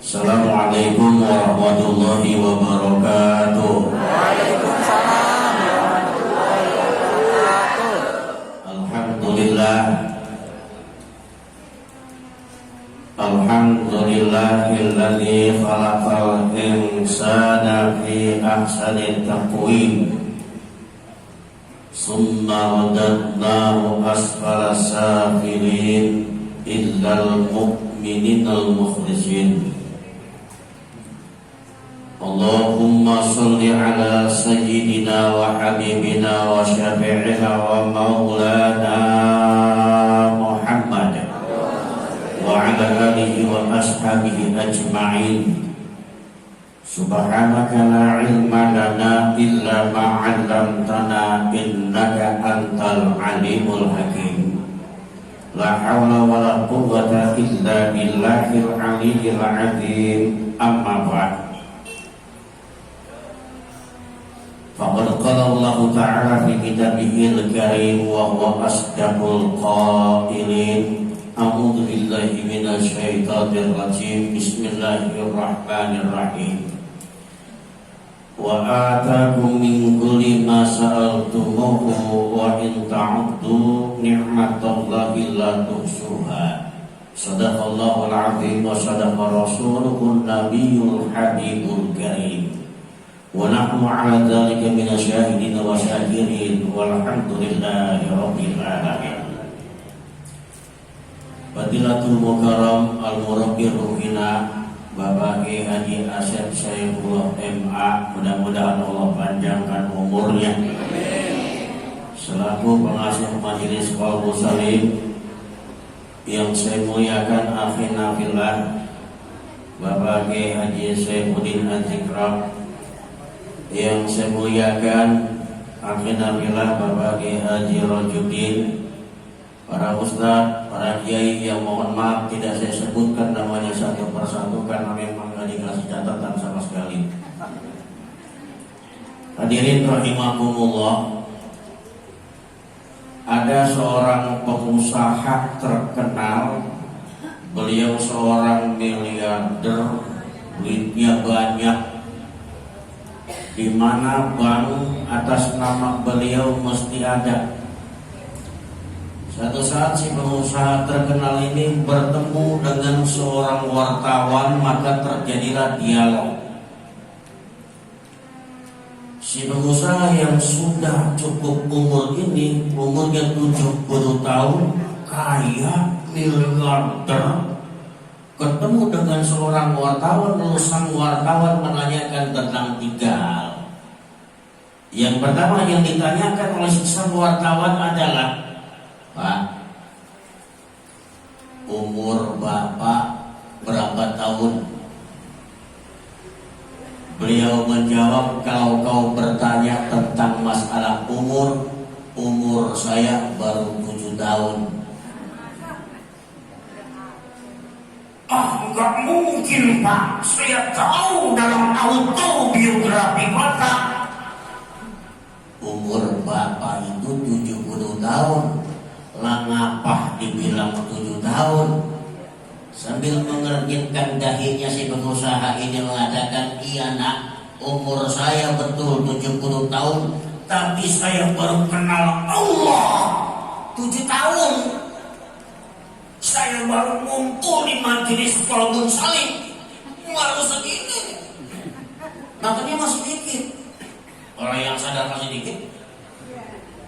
Assalamualaikum warahmatullahi wabarakatuh. Waalaikumsalam warahmatullahi wabarakatuh. Alhamdulillah. Alhamdulillahilladzi khalaqal insana fi ahsani taqwim. Summa radadnahu asfala safilin illal mu'mininal mukhlisin. Allahumma salli ala sayyidina wa habibina wa syafi'ina wa maulana Muhammad wa ala alihi wa ashabihi ajma'in. Subhanaka la ilma lana illa ma 'allamtana innaka antal alimul hakim. La hawla wa la quwwata illa billahil aliyyil azim. Amma ba'd. Faqad qala Allah Ta'ala fi kitabihil karim wa huwa asdaqul qailin. A'udzu billahi minasy syaithanir rajim. Bismillahirrahmanirrahim. Wa ataakum min kulli ma sa'altumuhu wa in ta'uddu ni'matallahi la tuhsuha. Shadaqallahul 'azim wa shadaqa rasuluhun nabiyyul habibul karim. Wa nahnu 'ala dzalika minasyahidin wa syakirin walhamdulillahi rabbil alamin. Fadilatul Mukarram Al-Murabbi Ruhina Bapak Ki Haji Asep Syaifullah MA, mudah-mudahan Allah panjangkan umurnya. Selaku pengasuh Majelis Qalbus Salim yang saya muliakan akhina fillah, Bapak Ki Haji Saifuddin Az-Zikra, yang saya muliakan akhina fillah, Bapak Ki Haji Rojuddin, para ustaz, para kiai yang mohon maaf tidak saya sebutkan namanya satu persatu karena memang nggak dikasih catatan sama sekali. Hadirin rahimakumullah, ada seorang pengusaha terkenal, beliau seorang miliarder, duitnya banyak, di mana bank atas nama beliau mesti ada. Suatu saat si pengusaha terkenal ini bertemu dengan seorang wartawan, maka terjadilah dialog. Si pengusaha yang sudah cukup umur ini, umurnya 70 tahun, kaya, miliarder, ketemu dengan seorang wartawan, lalu sang wartawan menanyakan tentang 3 hal. Yang pertama yang ditanyakan oleh sang wartawan adalah, Pak, umur Bapak berapa tahun? Beliau menjawab, kalau kau bertanya tentang masalah umur saya baru 7 tahun. Enggak mungkin Pak, saya tahu dalam autobiografi Bapak umur Bapak itu 70 tahun. Lah ngapa dibilang 7 tahun? Sambil mengergitkan dahinya si pengusaha ini mengatakan, iya nak, umur saya betul 70 tahun, tapi saya baru kenal Allah 7 tahun. Saya baru ngumpul di Majelis Qalbus Salim baru segini, makanya masih dikit. Orang yang sadar masih dikit.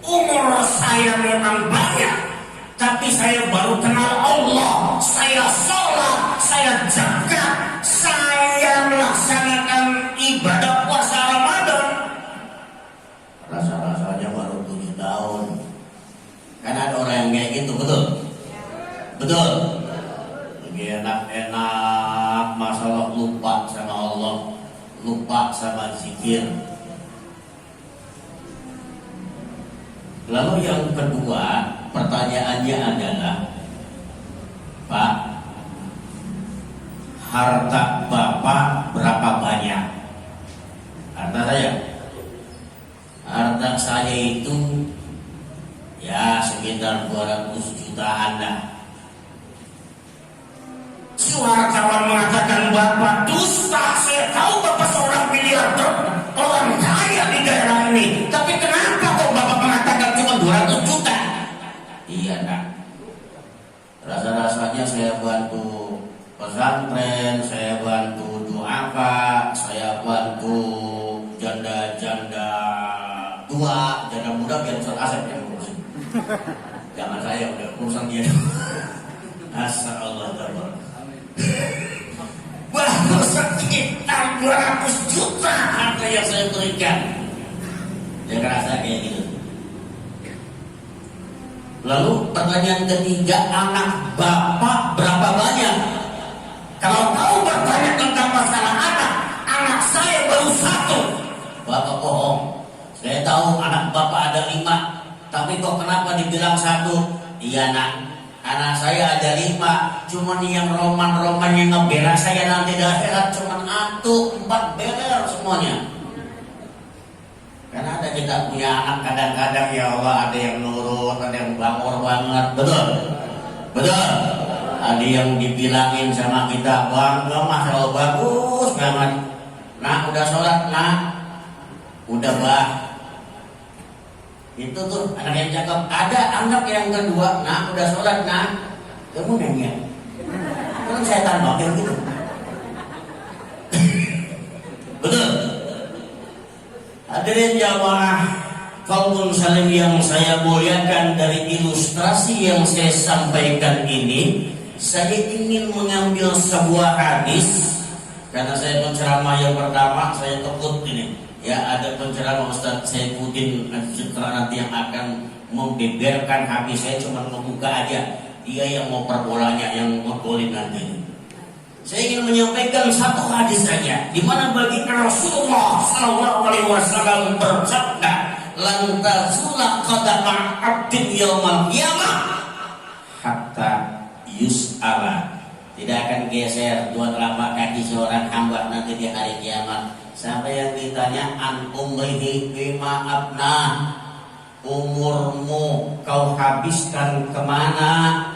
Umur saya memang banyak, tapi saya baru kenal Allah. Saya sholat, saya zakat, saya melaksanakan ibadah puasa Ramadan. Rasa-rasanya baru 7 tahun. Kan ada orang yang kayak gitu, betul? Betul? Lagi enak-enak, masalah lupa sama Allah, lupa sama zikir. Lalu yang kedua, pertanyaannya adalah, Pak, harta Bapak berapa banyak? Harta saya? Harta saya itu ya sekitar 200 jutaan dah. Si wartawan mengatakan, Bapak pesantren, saya bantu duafa, saya bantu janda-janda tua, janda muda biar Ustaz Asep yang ngurusin. Jangan saya, udah urusan dia. Asya Allah taala. Baru sekitar 200 juta harta yang saya berikan. Dia kerasa kayak gitu. Lalu pertanyaan ketiga, anak bapak berapa banyak? Kalau tahu bertanya tentang masalah anak saya baru 1. Bapak bohong. Saya tahu anak bapak ada 5, tapi kok kenapa dibilang 1? Iya nak, anak saya ada 5, cuman yang roman-roman yang ngebela saya nanti di akhirat cuman 4 beler semuanya. Karena ada kita punya anak kadang-kadang ya Allah ada yang nurut, ada yang bangor banget, betul? Betul? Ada yang dibilangin sama kita, bangga masya Allah bagus banget. Nah udah sholat nak, udah bah. Itu tuh anak yang cakep. Ada anak yang kedua, nah udah sholat nak, kamu nanya, kan saya tambah kayak gitu. Betul? Hadirin jamaah kaum muslim yang saya muliakan, dari ilustrasi yang saya sampaikan ini, saya ingin mengambil sebuah hadis. Karena saya penceramah yang pertama, saya takut ini. Ya ada penceramah Ustaz Saifuddin Azikra nanti yang akan membeberkan habis, saya cuma membuka aja. Dia yang mau perbolanya, yang ngobrolin nanti. Saya ingin menyampaikan satu hadis saja, di mana bagi Rasulullah SAW bersabda, "Lan tazula qadama 'abdin yaumal qiyamah hatta yus'ala." Tidak akan geser dua telapak kaki seorang hamba nanti di hari kiamat sampai yang ditanya an umrihi bima abna, umurmu kau habiskan kemana?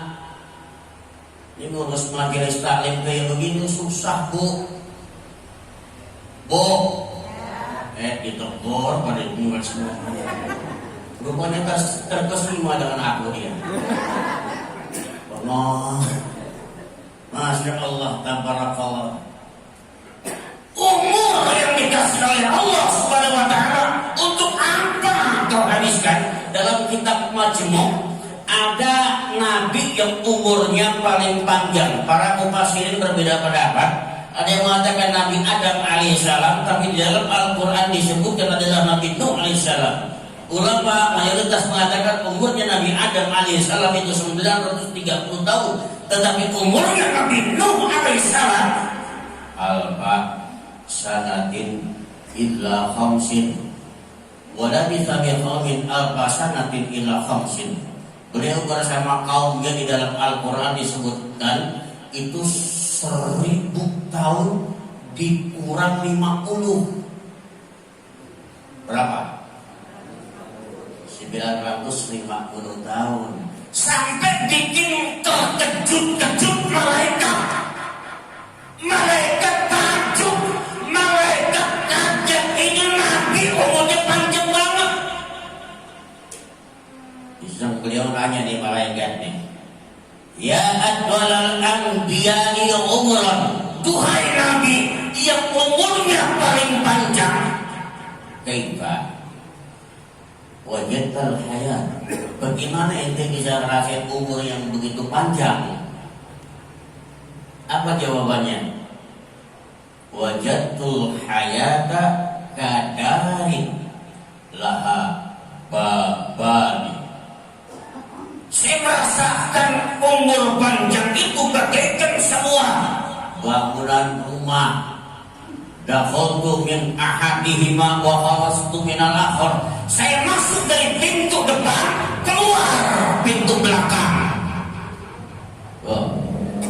Ini ngurus majelis taklim kayak begini susah bu. Ditegur pada dengar semua. Rupanya terkesima dengan aku dia. Allah, masya Allah, tabarakallah. Umur yang dikasih oleh Allah Subhanahu Wa Taala untuk apa kau habiskan? Dalam kitab Majmu' ada nabi yang umurnya paling panjang. Para mufassirin berbeda pendapat. Ada yang mengatakan Nabi Adam alaihissalam, tapi di dalam Al-Quran disebutkan adalah Nabi Nuh alaihissalam. Ulama mayoritas mengatakan umurnya Nabi Adam alaihissalam itu 930 tahun, tetapi umurnya Nabi Nuh alaihissalam alfa sanatin illa khamsin wa labitha bi qaumin alfa sanatin illa khamsin. Beliau bersama kaumnya di dalam Al-Quran disebutkan itu 1000 tahun dikurang 50. Berapa? 950 tahun. Sampai bikin terkejut-kejut malaikat. Malaikat takjub, malaikat kaget, ini Nabi umurnya panjang banget. Iseng beliau nanya nih malaikat nih, ya adwalal anbiya'i umran, duhai Nabi yang umurnya paling panjang, kaifa wajadtal hayat, bagaimana ente bisa ngerasain umur yang begitu panjang? Apa jawabannya? Wajadtul hayata kadari laha babani. Saya merasakan umur panjang itu bagaikan semua bangunan rumah. Dakhaltu min ahadihima wa kharastu min al-akhar. Saya masuk dari pintu depan, keluar pintu belakang.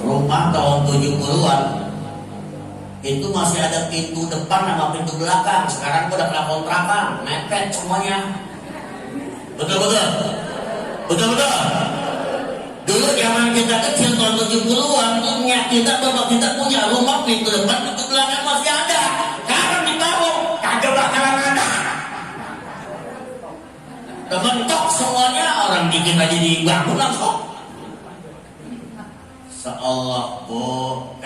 Rumah tahun 70-an itu masih ada pintu depan sama pintu belakang. Sekarang udah kena kontrakan, mepet semuanya. Betul-betul. Betul-betul. Dulu zaman kita kecil tahun 70-an, kita bapak kita punya rumah pintu depan, pintu belakang masih ada. Sekarang ditaruh, kagak bakalan ada. Kebentok semuanya, orang dikit aja dibangun langsung. Seolah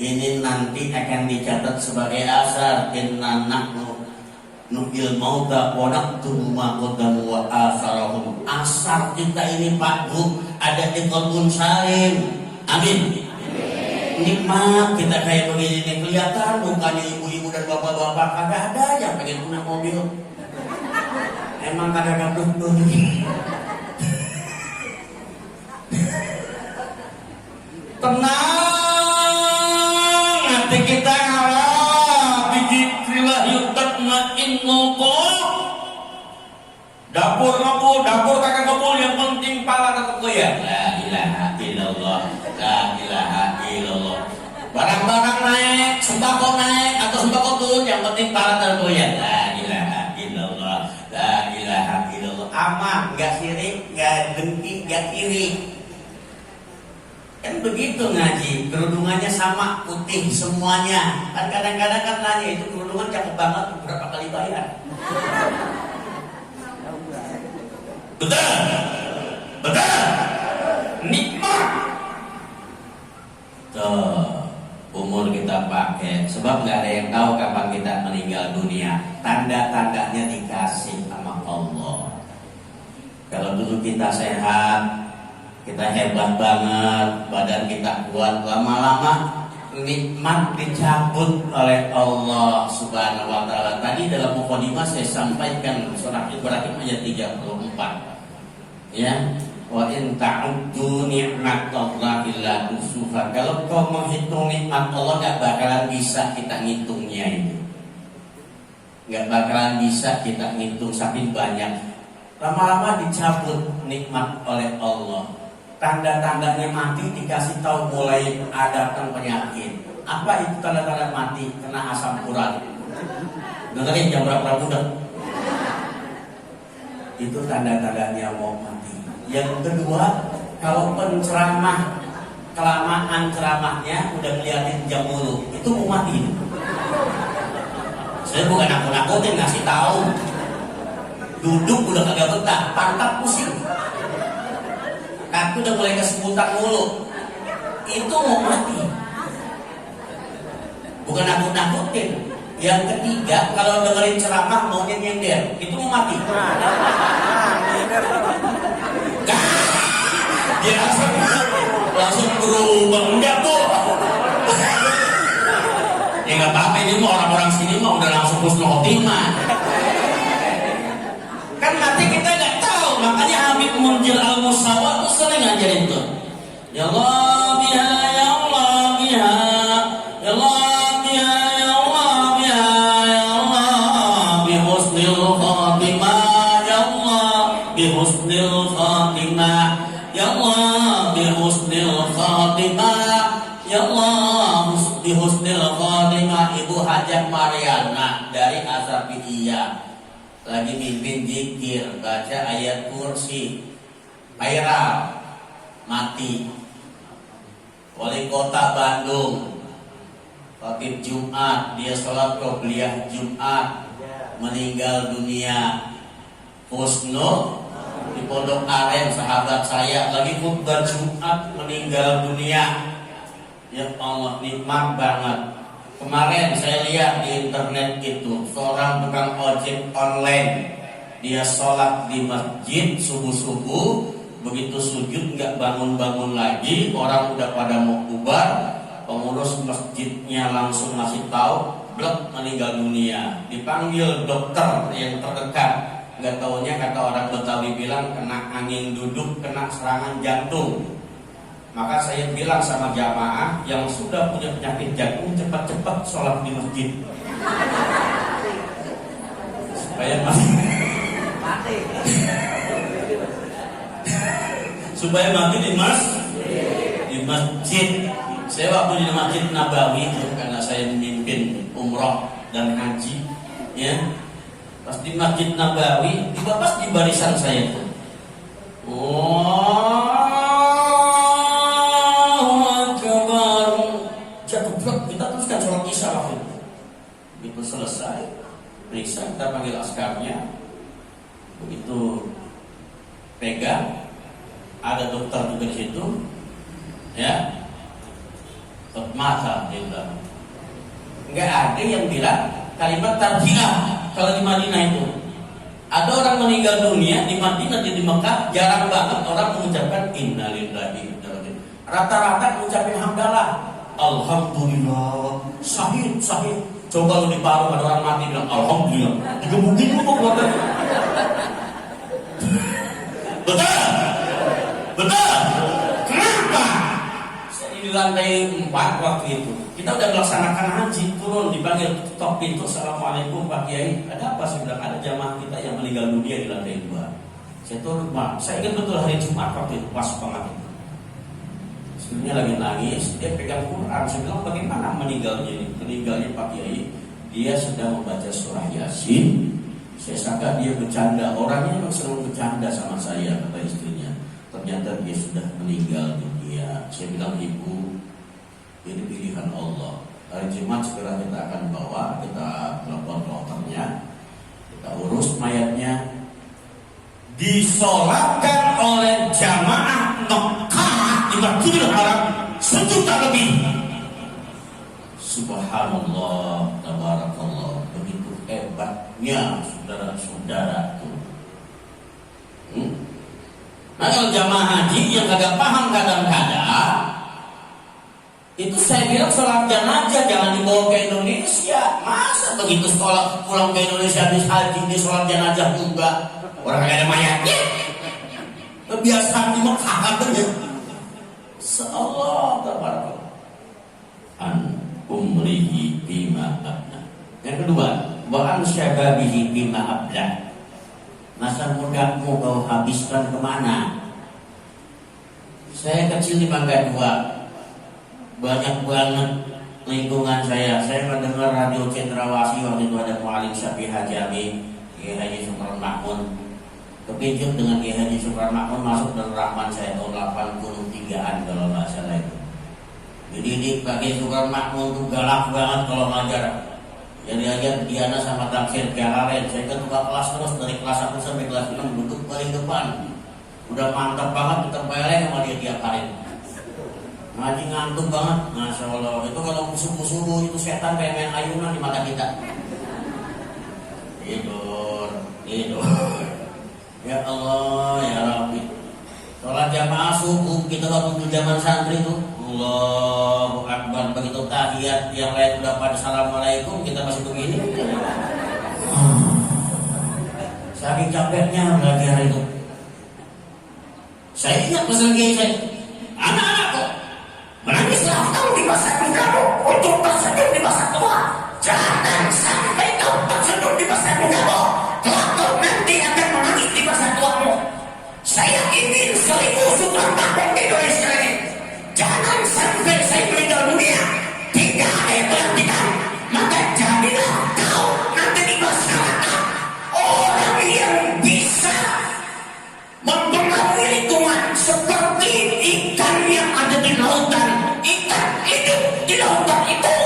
Ini nanti akan dicatat sebagai asar. Inna nahnu nuhil mauta wa naktubu ma qaddamu wa atharahum. Asar kita ini Pak Bu ada di Qalbun Salim. Amin. Nikmat kita kayak begini nih, kelihatan mukanya ibu-ibu dan bapak-bapak kagak ada yang pengen punya mobil. Emang kagak gablok. Tenang hati kita ngalah bizikrillah yutmainnul qulub. Dapur kagak ngebul, yang penting pala tetap goyang. La ilaha illallah, la ilaha illallah. Barang-barang naik, sembako naik atau sembako turun, yang penting pala tetap goyang. La ilaha illallah, la ilaha illallah. Aman, gak sirik, gak dengki, gak iri. Kan begitu ngaji, kerudungannya sama, putih semuanya. Kan kadang-kadang kan nanya, itu kerudungan cakep banget, berapa kali bayar? Betul, nikmat. Tuh, umur kita pakai, sebab nggak ada yang tahu kapan kita meninggal dunia. Tanda-tandanya dikasih sama Allah. Kalau dulu kita sehat, kita hebat banget, badan kita kuat, lama-lama nikmat dicabut oleh Allah Subhanahu wa taala. Tadi dalam mukadimah saya sampaikan surah Ibrahim ayat 34. Ya, wa in ta'uddu ni'matallahi la tuhsuha. Kalau kau menghitung nikmat Allah, nggak bakalan bisa kita ngitungnya itu. Nggak bakalan bisa kita ngitung saking banyak. Lama-lama dicabut nikmat oleh Allah. Tanda-tandanya mati dikasih tahu, mulai ada penyakit. Apa itu tanda-tanda mati? Kena asam urat. Dengerin jam berapa budak? Itu tanda-tandanya mau mati. Yang kedua, kalau penceramah kelamaan ceramahnya udah ngeliatin jam dulu, itu mau mati. Saya bukan nakut-nakutin, ngasih tahu. Duduk udah kagak betah, pantat pusing. Kaki udah mulai kesemutan mulu, itu mau mati. Bukan nakut-nakutin. Yang ketiga, kalau dengerin ceramah mau nyender, itu mau mati. Dia langsung berubah, enggak tuh. Ya nggak apa-apa, ini mah orang-orang sini mah udah langsung husnul khotimah. Kan mati kita nggak tahu, makanya Habib Munzir Al-Musawa tuh sering ngajarin tuh. Ya Allah biha, ya Allah biha, ya Allah biha, ya Allah biha, ya Allah bi husnil khotimah, ya Allah bi husnil khotimah, ya Allah bi husnil khotimah, ya Allah bi husnil khotimah. Ibu Hajah Mariana dari Asapiyah lagi mimpin zikir, baca ayat kursi, viral, mati. Wali kota Bandung, khatib Jumat, dia sholat qobliyah Jumat, meninggal dunia. Husnul di Pondok Aren, sahabat saya, lagi khutbah Jumat, meninggal dunia. Ya Allah, nikmat banget. Kemarin saya lihat di internet itu seorang tukang ojek online, dia sholat di masjid subuh-subuh, begitu sujud nggak bangun-bangun lagi, orang udah pada mau bubar, pengurus masjidnya langsung ngasih tahu, blek, meninggal dunia. Dipanggil dokter yang terdekat, nggak taunya kata orang Betawi bilang kena angin duduk, kena serangan jantung. Maka saya bilang sama jamaah yang sudah punya penyakit jantung, cepat-cepat sholat di masjid supaya mati. Supaya mati di masjid. Saya waktu di Masjid Nabawi itu, karena saya memimpin umroh dan haji, ya, pas di Masjid Nabawi, tiba pas di barisan saya itu, kita teruskan sholat isya waktu itu. Begitu selesai periksa, kita panggil askarnya. Begitu pegang, ada dokter juga di situ, ya. masa dia bilang. Nggak ada yang bilang kalimat tarjiah kalau di Madinah itu. Ada orang meninggal dunia di Madinah, di Mekah jarang banget orang mengucapkan innalillahi. Rata-rata mengucapkan hamdalah, alhamdulillah, sahih. Coba lu di Paru ada orang mati bilang alhamdulillah, digebukin lu kok keluarga. Betul. Kenapa? Saya di lantai 4 waktu itu. Kita udah melaksanakan haji, turun dipanggil top pintu, assalamualaikum Pak Kiai. Ada apa? Saya bilang ada jamaah kita yang meninggal dunia di lantai 2. Saya turun, Pak. Saya ingat betul hari Jumat waktu itu pas banget itu. Sebenarnya lagi nangis, dia pegang Quran. Saya bilang bagaimana meninggalnya Pak Kiai? Dia sedang membaca surah Yasin. Saya sangka dia bercanda. Orangnya memang selalu bercanda sama saya, kata istrinya. Ternyata dia sudah meninggal dunia. Saya bilang, ibu, ini pilihan Allah. Hari Jumat segera kita akan bawa, kita telepon dokternya, kita urus mayatnya, disolatkan oleh jamaah Mekah di Masjidil Haram 1 juta lebih. Subhanallah, tabarakallah, begitu hebatnya saudara-saudaraku. Nah, kalau jamaah haji yang kagak paham kadang-kadang, itu saya bilang sholat jenazah jangan dibawa ke Indonesia. Masa begitu sekolah pulang ke Indonesia habis haji di sholat jenazah juga? Orang kagak ada mayatnya. Kebiasaan di Mekah katanya. Seolah tabarakallah. An umrihi bima abna. Yang kedua, wa an syababihi bima abla. Masa mudamu kau habiskan kemana? Saya kecil di Mangga 2, banyak banget lingkungan saya mendengar radio Cendrawasih waktu itu ada Mu'alim Syafi'i Haji Amin, Kiai Haji Supran Makmun. Kepincut dengan Kiai Haji Supran Makmun masuk dalam Rahman saya tahun 83-an kalau nggak salah itu. Jadi di Kiai Supran Makmun itu galak banget kalau ngajar. Jadi ajar Diana sama Tafsir Jalalain. Saya ketua kelas terus dari kelas 1 sampai kelas 6 duduk paling depan. Udah mantap banget kita peleng sama dia tiap hari. Ngaji ngantuk banget, Masya Allah. Itu kalau subuh-subuh itu setan kayak main ayunan di mata kita. Tidur. Ya Allah, ya Rabbi. Sholat jamaah subuh kita waktu zaman santri itu, Allahu Akbar, begitu tahiyat yang lain udah pada assalamualaikum, kita masih begini. Saking capeknya belajar itu. Saya ingat pesan kiai saya, anak-anakku, menangislah kau di masa mudamu untuk tersenyum di masa tua. Jangan sampai kau tersenyum di masa mudamu, kelak kau nanti akan menangis di masa tuamu. Saya ingin 1000 tahun di Indonesia ini. Jangan sampai saya meninggal dunia tidak ada yang menggantikan. Maka jadilah kau nanti di masyarakat orang yang bisa mempengaruhi lingkungan seperti ikan yang ada di lautan. Ikan hidup di lautan itu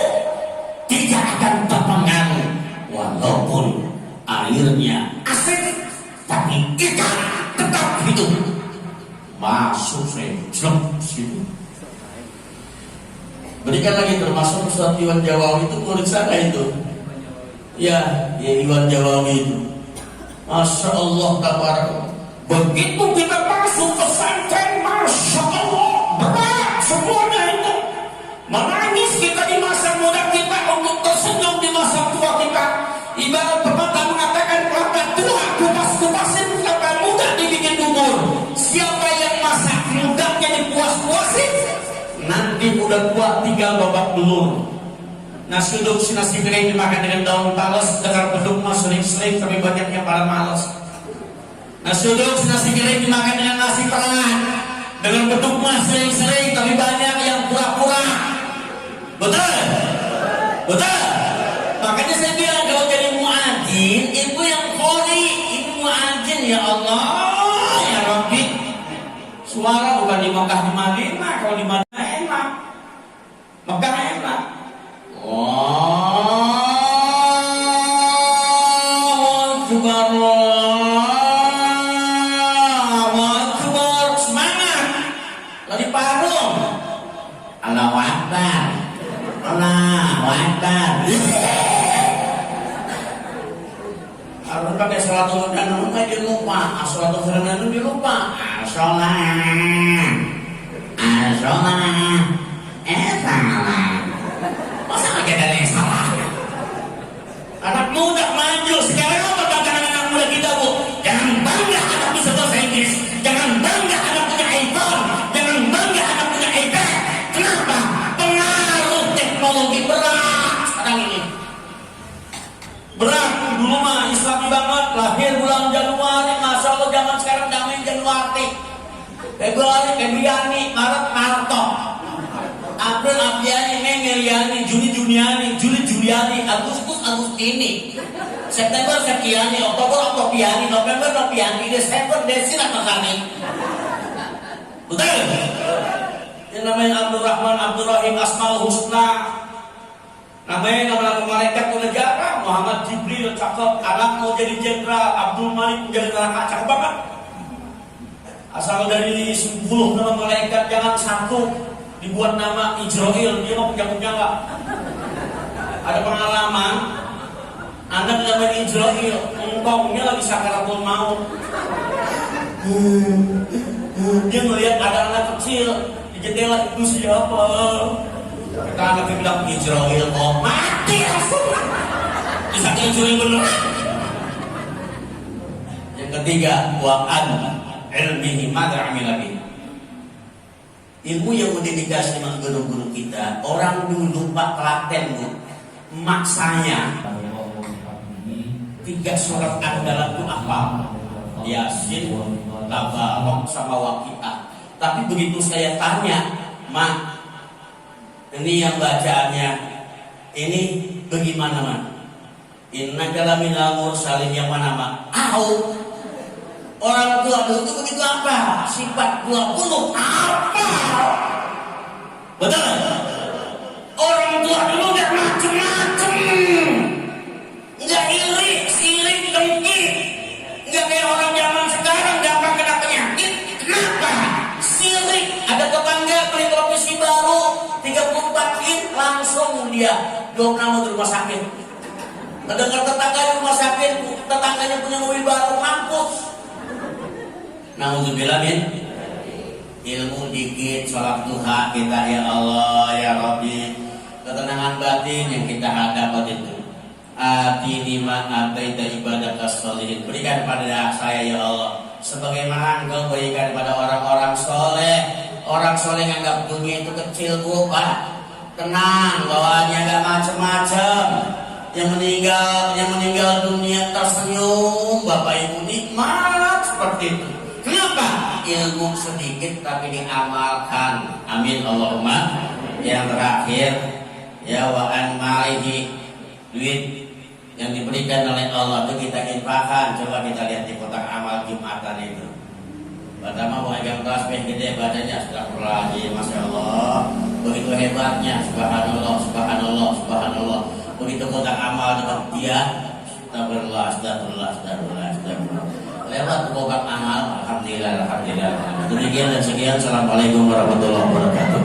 tidak akan terpengaruh walaupun airnya asin, tapi ikan tetap hidup. Masuk saya situ. Berikan lagi termasuk Ustaz Iwan Jawawi itu murid sana itu. Ya Iwan Jawawi itu. Masya Allah tabarakallah. Begitu kita masuk pesantren, Masya Allah berat semuanya itu. Menangis kita di masa muda kita untuk tersenyum di masa tua kita. Ibarat pepatah mengatakan kelapa tua kupas-kupasin, kelapa muda dibikin bubur. Siapa yang masa mudanya dipuas-puasin, nanti udah tua tinggal babak belur. Nasi uduk nasi piring dimakan dengan daun talas, dengar beduk mas sering-sering tapi banyak yang pada malas. Nasi uduk nasi piring dimakan dengan nasi perang, dengan beduk mas sering-sering tapi banyak yang pura-pura. Betul? Betul? Makanya saya bilang kalau jadi muadzin, ibu yang qori, ibu muadzin ya Allah, ya Rabbi. Suara bukan di Mekah di Madinah, kalau di Madinah enak, Mekah enak. Allahu Akbar, semangat, lagi parung, Allahu Akbar. Ustaz. Harus pakai salatul khairan aja lupa. Salatul khairan itu lupa. Salah. Salah. Masa aja ada yang salah? Anak muda maju sekarang apa kata anak muda kita, Bu? Jangan bangga anak bisa bahasa Inggris, jangan bangga anak punya iPhone, jangan bangga anak punya iPad. Kenapa? Pengaruh teknologi berat sekarang ini. Berat. Dulu mah Islami banget, lahir bulan Januari, Masya Allah. Zaman sekarang damai Januari, Februari, Febriani, Maret, Marto, April, Apriani, Mei, Meliani, Juni, Juniani, Juli, Juliani, Agustus, Agustini, September, Septiani, Oktober, Oktopiani, November, Nopiani, Desember, Desina, Makani. Betul? Yang namanya Abdurrahman, Abdurrahim, Asmaul Husna. Namanya nama-nama malaikat negara. Muhammad Jibril, cakep. Anak mau jadi jenderal. Abdul Malik menjadi neraka, cakep banget. Asal dari 10 nama malaikat, jangan satu dibuat nama Ijroil, dia mau punya nggak? Ada pengalaman, anak namanya Ijroil, engkongnya lagi sakaratul maut. Dia ngelihat ada anak kecil di jendela, itu siapa? Kita anaknya bilang Ijroil, kok mati langsung. Bisa Ijroil bener. Yang ketiga, wa'an ilmihi madra amilabi. Ilmu yang mendedikasi sama guru-guru kita. Orang dulu Pak Klaten, Bu, emak saya 3 surat andalan itu apa? Yasin, Tabarok, sama Waqiah. Tapi begitu saya tanya, Mak, ini yang bacaannya ini bagaimana, Mak? Innaka laminal mursalin, yang mana, Mak? Orang tua dulu itu begitu apa? Sifat 20 apa? Betul? Orang tua dulu udah macem-macem. Nggak iri, sirik, dengki. Nggak kayak orang zaman sekarang gampang kena penyakit. Kenapa? Sirik. Ada tetangga beli televisi baru 34 in, langsung dia 20 nama di rumah sakit. Mendengar tetangga di rumah sakit, tetangganya punya mobil baru, mampus. Nauzubillah min ilmu dikit, sholat duha kita, ya Allah, ya Rabbi. Ketenangan batin yang kita hadapi itu. Atini ma ataita ibadaka sholihin. Berikan pada saya, ya Allah, sebagaimana Engkau berikan pada orang-orang soleh. Orang soleh yang anggap dunia itu kecil, Bu, Pak. Tenang, bawaannya gak macam-macam. Yang meninggal dunia tersenyum, Bapak Ibu nikmat seperti itu. Kenapa? Ilmu sedikit tapi diamalkan. Amin Allahumma. Yang terakhir, ya wa'an malihi, duit yang diberikan oleh Allah itu kita infakkan. Coba kita lihat di kotak amal Jumatan itu. Pertama memegang tasbih gede, badannya astagfirullahaladzim, Masya Allah. Begitu hebatnya, subhanallah, subhanallah, subhanallah. Begitu kotak amal dengan dia, astagfirullah, astagfirullah, astagfirullah, astagfirullah. Lewat program amal, alhamdulillah, alhamdulillah. Demikian dan sekian. Assalamualaikum warahmatullahi wabarakatuh.